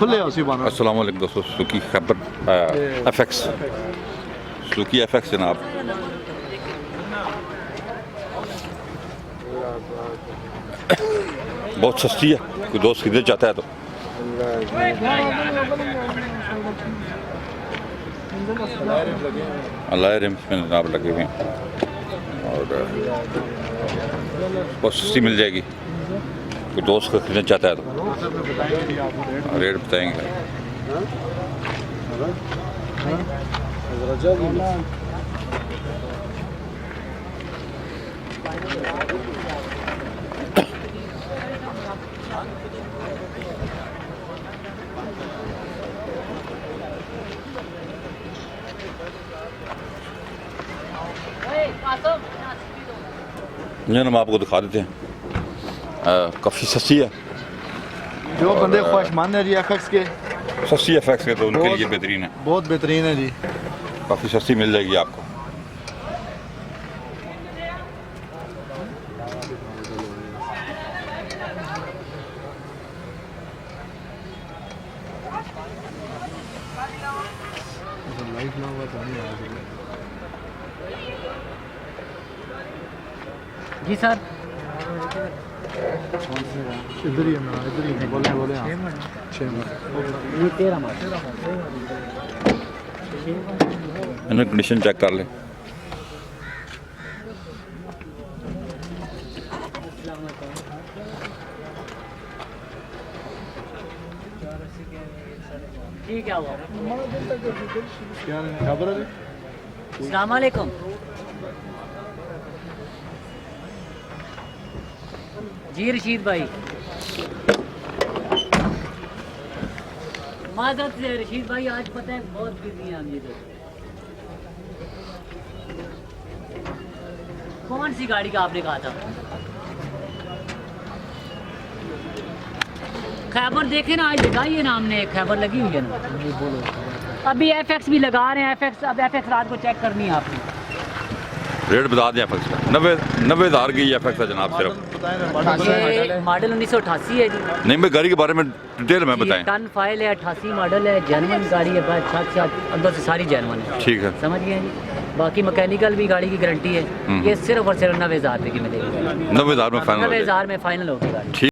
खुले उसी बाना। अस्सलाम वालेकुम दोस्तों, Suzuki Khyber FX, Suzuki FX जनाब। बहुत सस्ती है, कोई दोस्त खरीदना चाहता है तो। अल्लाह रिम्स में जनाब लगे हुए हैं और बहुत सस्ती मिल जाएगी, कोई दोस्त खरीदना चाहता है तो। रेट बताएंगे। ये हम आपको दिखा देते हैं, काफ़ी सस्ती है। जो बंदे ख्वाहिशमंद है जी एफएक्स के, सस्ती एफएक्स के तो उनके लिए बेहतरीन है, बहुत बेहतरीन है जी। काफ़ी सस्ती मिल जाएगी आपको। जी सर, इधर ही है ना, इधर ही है। बोले बोले 6 मिनट। ये 13 मार्च। इन्हें कंडीशन चेक कर लें। ठीक है, हुआ क्या खबर है? अस्सलाम वालेकुम। जी रशीद भाई, माजरत से रशीद भाई, आज पता है बहुत बिजी हैं हम ये तो। कौन सी गाड़ी का आपने कहा था? खैबर देखे ना, आज लगाइए ना, हमने खैबर लगी हुई है ना। बोलो, अभी एफएक्स भी लगा रहे हैं। एफएक्स, अब एफएक्स रात को चेक करनी है आपने। रेट बता दें एफएक्स का, 90,000 की एफएक्स है जनाब सिर्फ। ये मॉडल 1988 है जी। नहीं, मैं गाड़ी के बारे में डिटेल में बताएं। टन फाइल है, 88 मॉडल है, जेन्युइन गाड़ी है, साथ अंदर से सारी जेन्युइन है। ठीक है, समझ गए जी। बाकी मैकेनिकल भी गाड़ी की गारंटी है। ये सिर्फ और सिर्फ 90,000 रुपये की मिलेगी। 90,000 में फाइनल हो जाएगी। 90,000 में फाइनल होगी गाड़ी। ठीक।